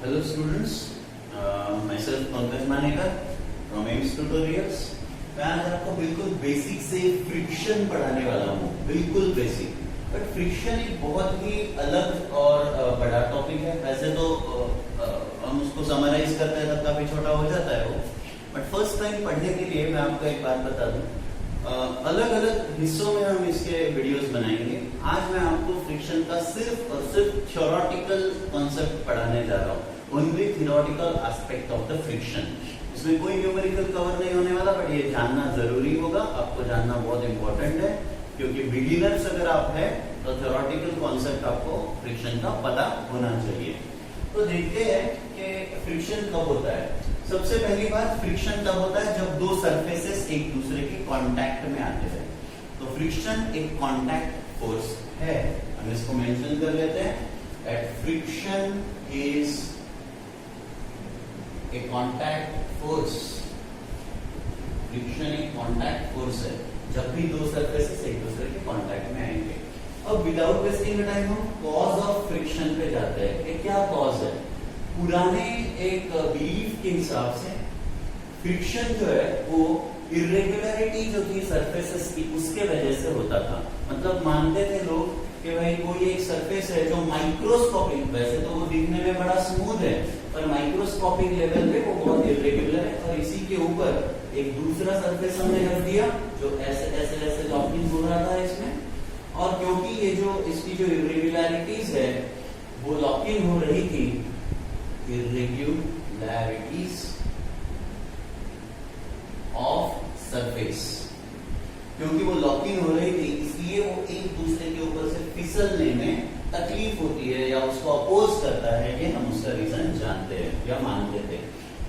Hello students, myself Pankaj Manekar from AIMS Tutorials। मैं आज आपको बिल्कुल बेसिक से फ्रिक्शन पढ़ाने वाला हूँ, बिल्कुल बेसिक। बट फ्रिक्शन एक बहुत ही अलग और बड़ा टॉपिक है। वैसे तो हम उसको समराइज करते हैं तब काफी छोटा हो जाता है वो, बट फर्स्ट टाइम पढ़ने के लिए मैं आपको एक बात बता दूं, अलग अलग हिस्सों में हम इसके वीडियोस बनाएंगे। आज मैं आपको फ्रिक्शन का सिर्फ और सिर्फ थ्योरेटिकल कॉन्सेप्ट पढ़ाने जा रहा हूँ, only theoretical aspect of the friction. इसमें कोई न्यूमेरिकल कवर नहीं होने वाला, बट ये जानना जरूरी होगा, आपको जानना बहुत इंपॉर्टेंट है, क्योंकि बिगिनर्स अगर आप हैं तो थ्योरेटिकल कॉन्सेप्ट आपको फ्रिक्शन का पता होना चाहिए। तो देखते हैं कि फ्रिक्शन कब होता है। सबसे पहली बात, फ्रिक्शन तब होता है जब दो सरफेसेस एक दूसरे के कांटेक्ट में आते हैं। तो फ्रिक्शन एक कांटेक्ट फोर्स है, हम इसको मेंशन कर लेते हैं that friction is a contact force. Friction एक कांटेक्ट फोर्स है जब भी दो सरफेसेस एक दूसरे के कांटेक्ट में आएंगे। अब विदाउट वेस्टिंग टाइम हम कॉज ऑफ फ्रिक्शन पे जाते हैं कि क्या कॉज है। पुराने एक बिलीफ के हिसाब से फ्रिक्शन जो है वो इरेगुलरिटी जो थी सरफेसेस की उसके वजह से होता था। मतलब मानते थे लोग कि भाई कोई एक सरफेस है जो माइक्रोस्कोपिक, वैसे तो वो दिखने में बड़ा स्मूथ है, पर माइक्रोस्कोपिक लेवल पे वो बहुत इरेगुलर है, और इसी के ऊपर एक दूसरा सरफेस हमने रख दिया जो ऐसे ऐसे ऐसे लॉकिंग हो रहा था इसमें। और क्योंकि ये जो इसकी जो इरेगुलरिटीज है वो लॉकिंग हो रही थी, irregularities of surface, क्योंकि वो लॉकिंग हो रही थी इसलिए वो एक दूसरे के ऊपर से फिसलने में तकलीफ होती है या उसको अपोज करता है, ये हम उसका रीजन जानते हैं या मानते थे।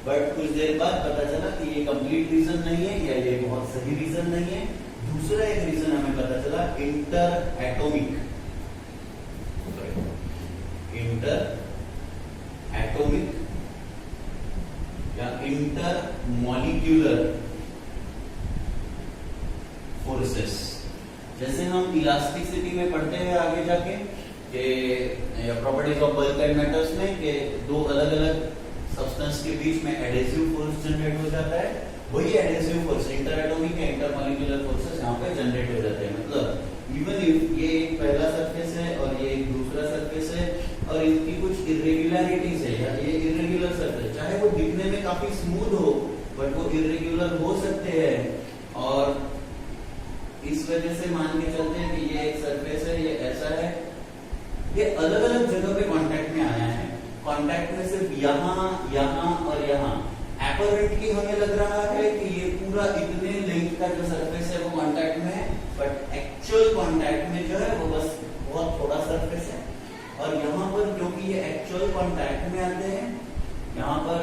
बट कुछ देर बाद पता चला कि ये कंप्लीट रीजन नहीं है या ये बहुत सही रीजन नहीं है। दूसरा एक रीजन हमें पता चला, इंटर एटॉमिक या इंटर मॉलिक्यूलर फोर्सेस। जैसे हम इलास्टिसिटी में पढ़ते हैं आगे जाके कि properties of bulk and metals में कि दो अलग अलग सब्सटेंस के बीच में एडेसिव फोर्स जनरेट हो जाता है, वही एडेसिव फोर्स इंटर एटॉमिक या इंटर मॉलिक्यूलर फोर्सेस यहाँ पे जनरेट हो जाते हैं। मतलब इवन इफ ये एक पहला सरफेस है और ये एक दूसरा सरफेस है और इनकी कुछ इरेगुलरिटीज है, या ये इरेगुलर सरफेस चाहे वो दिखने में काफी स्मूथ हो बट वो इरेगुलर हो सकते हैं, और इस वजह से मान के चलते हैं कि ये एक सरफेस है, ये ऐसा है, ये अलग अलग जगह पे कांटेक्ट में आया है। कांटेक्ट में सिर्फ यहाँ यहाँ और यहाँ एपरेंटली हमें लग रहा है कि ये पूरा इतने लेंथ का जो सरफेस है वो कांटेक्ट में है, बट एक्चुअल कांटेक्ट में जो है वो बस बहुत थोड़ा सरफेस है। और यहाँ पर क्योंकि ये एक्चुअल कांटेक्ट में आते हैं, यहाँ पर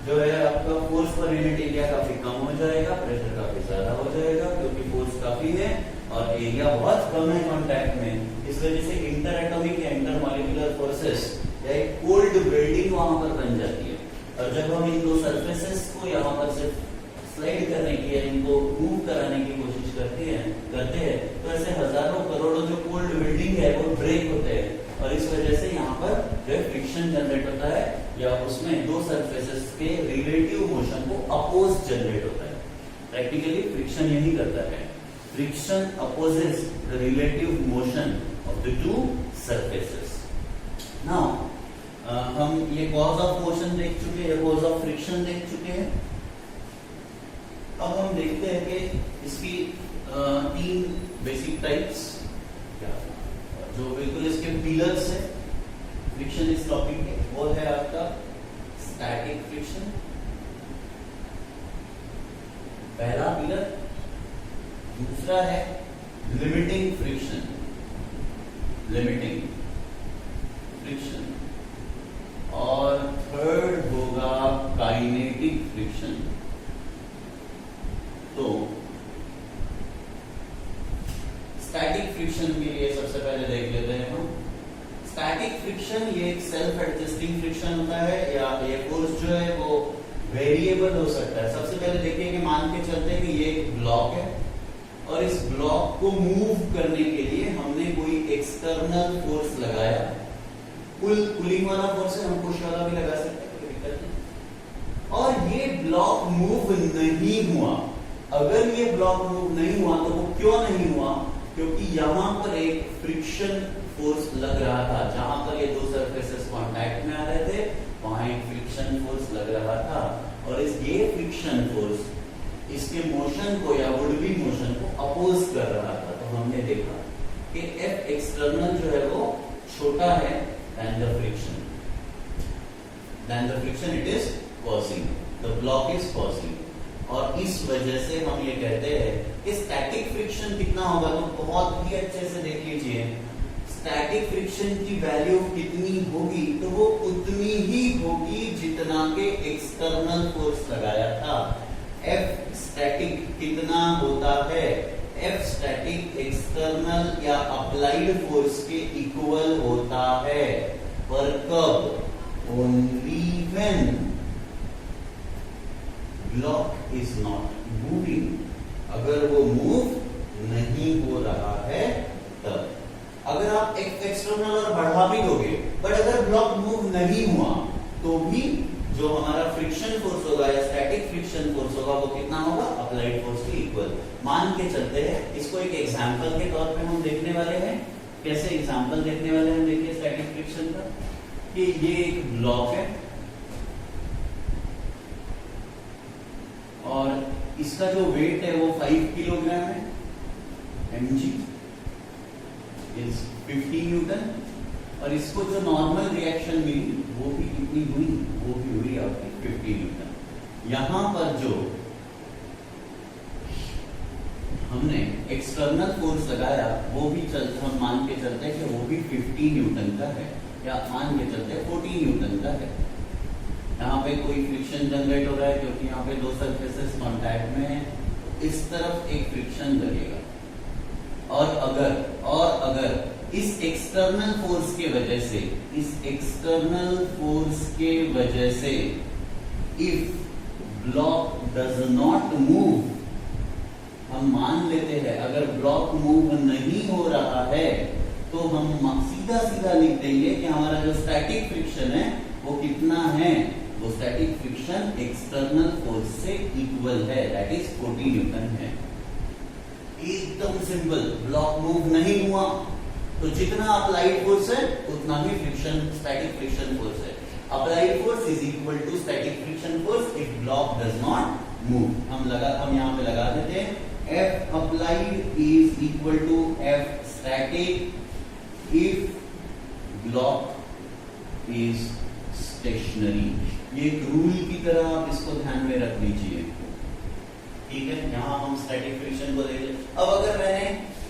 जो है आपका फोर्स पर यूनिट एरिया काफी कम हो जाएगा, प्रेशर काफी ज्यादा हो जाएगा क्योंकि फोर्स काफी है और एरिया बहुत कम है कांटेक्ट में। इस वजह से इंटर एटॉमिक या इंटर मॉलिक्यूलर फोर्सेस या एक कोल्ड वेल्डिंग वहां पर बन जाती है। और जब हम इन दो सरफेसेस को यहाँ पर सिर्फ स्लाइड करने की या इनको मूव कराने की कोशिश करते हैं तो ऐसे हजारों करोड़ों जो कोल्ड वेल्डिंग है वो ब्रेक होते हैं, और इस वजह से यहाँ पर जो है फ्रिक्शन जनरेट होता है या उसमें दो सरफेसेस के रिलेटिव मोशन को अपोज जनरेट होता है। प्रैक्टिकली फ्रिक्शन यही करता है, friction opposes the relative motion of the two surfaces. Now हम ये कॉज ऑफ मोशन देख चुके हैं, कॉज ऑफ फ्रिक्शन देख चुके हैं। अब हम देखते हैं कि इसकी तीन बेसिक टाइप्स जो बिल्कुल इसके पिलर्स है फ्रिक्शन इस टॉपिक के, वो है आपका स्टैटिक फ्रिक्शन, पहला पिलर। दूसरा है लिमिटिंग फ्रिक्शन, और थर्ड होगा काइनेटिक फ्रिक्शन। तो स्टैटिक फ्रिक्शन के लिए सबसे पहले देख लेते हैं हम। स्टैटिक फ्रिक्शन ये एक सेल्फ एडजस्टिंग फ्रिक्शन होता है, या ये फोर्स जो है वो वेरिएबल हो सकता है। सबसे पहले देखिए कि मान के चलते हैं कि ये एक ब्लॉक है और इस ब्लॉक को मूव करने के लिए हमने कोई एक्सटर्नल फोर्स लगाया, कूलिंग वाला फोर्स है, हम पुश वाला भी लगा सकते हैं, कोई दिक्कत नहीं। और ये ब्लॉक मूव नहीं हुआ, अगर ये ब्लॉक मूव नहीं हुआ तो वो क्यों नहीं हुआ? क्योंकि यहां पर एक फ्रिक्शन फोर्स लग रहा था, जहां पर ये दो सरफेसेस कांटेक्ट में आ रहे थे वहां एक फ्रिक्शन फोर्स लग रहा था, और ये फ्रिक्शन फोर्स इसके मोशन को या वुड बी मोशन को अपोज कर रहा था। तो हमने देखा कि F एक्सटर्नल जो है वो छोटा है than the friction it is causing, the block is causing। और इस वजह से हम ये कहते हैं कि स्टैटिक फ्रिक्शन कितना होगा, तो बहुत ही अच्छे से देख लीजिए, स्टैटिक फ्रिक्शन की वैल्यू कितनी होगी, तो वो उतनी ही होगी जितना के एक्सटर्नल फोर्स लगाया था। F स्टैटिक कितना होता है? F स्टैटिक एक्सटर्नल या अप्लाइड फोर्स के इक्वल होता है, पर कब? Only when block is not moving. अगर वो मूव नहीं हो रहा है तब। अगर आप एक एक्सटर्नल और बढ़ा भी दोगे, बट अगर ब्लॉक मूव नहीं हुआ तो भी जो हमारा फ्रिक्शन फोर्स होगा या स्टैटिक फ्रिक्शन फोर्स होगा वो कितना होगा? अप्लाइड फोर्स के इक्वल। मान के चलते हैं, इसको एक एग्जांपल के तौर पे हम देखने वाले हैं। कैसे एग्जांपल देखने वाले हैं? देखिए स्टैटिक फ्रिक्शन का, कि ये एक ब्लॉक है और इसका जो वेट है वो 5 किलोग्राम है, mg इज 50 न्यूटन, और इसको जो नॉर्मल रिएक्शन मिली वो भी कितनी हुई? वो भी हुई आपकी 50 न्यूटन। यहां पर जो हमने एक्सटर्नल फोर्स लगाया वो भी हम मान के चलते हैं कि वो भी 50 न्यूटन का है, या मान के चलते हैं 40 न्यूटन का है। यहाँ पे कोई फ्रिक्शन जनरेट हो रहा है क्योंकि यहाँ पे दो सरफेसेस कांटेक्ट में है, इस तरफ एक फ्रिक्शन लगेगा। और अगर इस एक्सटर्नल फोर्स के वजह से if block does not move, हम मान लेते हैं अगर ब्लॉक मूव नहीं हो रहा है तो हम सीधा सीधा लिख देंगे कि हमारा जो स्टैटिक फ्रिक्शन है वो कितना है? वो स्टैटिक फ्रिक्शन एक्सटर्नल फोर्स से इक्वल है, दैट इज 40 न्यूटन है। एकदम सिंपल। ब्लॉक मूव नहीं हुआ तो जितना अप्लाइड फोर्स है उतना ही फ्रिक्शन स्टैटिक फ्रिक्शन फोर्स है। Applied force is equal to static friction force if block does not move. हम यहाँ पे लगा देते हैं F applied is equal to F static if block is stationary। ये एक रूल की तरह आप इसको ध्यान में रख लीजिए, ठीक है। यहाँ हम स्टैटिक फ्रिक्शन को देख ले। अब अगर मैंने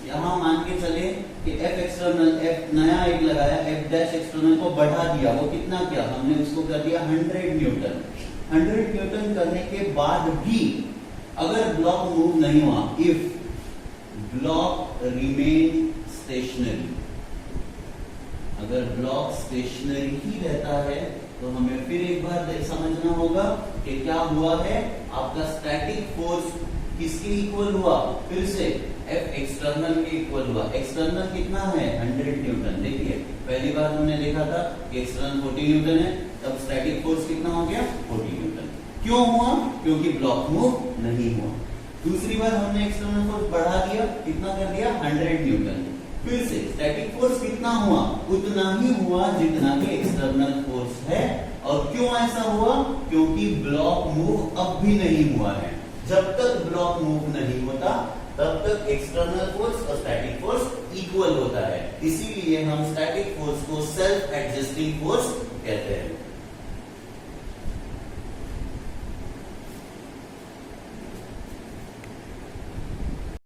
यहाँ मान के चले कि F एक्सटर्नल, F नया एक लगाया, F डैश एक्सटर्नल को बढ़ा दिया, वो कितना किया हमने? उसको कर दिया 100 न्यूटन। 100 न्यूटन करने के बाद भी अगर ब्लॉक मूव नहीं हुआ, इफ ब्लॉक रिमेन स्टेशनरी, अगर ब्लॉक स्टेशनरी ही रहता है तो हमें फिर एक बार समझना होगा कि क्या हुआ है। आपका स्टैटिक फोर्स किसके इक्वल हुआ? फिर से F एक्सटर्नल के इक्वल हुआ। एक्सटर्नल कितना है? 100 न्यूटन। देखिए पहली बार हमने देखा था कि एक्सटर्नल 40 न्यूटन है, तब स्टैटिक फोर्स कितना हो गया? 40 न्यूटन। क्यों हुआ? क्योंकि ब्लॉक मूव नहीं हुआ। दूसरी बार हमने एक्सटर्नल फोर्स बढ़ा दिया, कितना कर दिया? 100 न्यूटन। फिर से स्टैटिक फोर्स कितना हुआ? उतना ही हुआ जितना कि एक्सटर्नल फोर्स है। और क्यों ऐसा हुआ? क्योंकि ब्लॉक मूव अब भी नहीं हुआ है। जब तक ब्लॉक मूव नहीं होता तब तक एक्सटर्नल फोर्स और स्टैटिक फोर्स इक्वल होता है। इसीलिए हम स्टैटिक फोर्स को सेल्फ एडजस्टिंग फोर्स कहते हैं।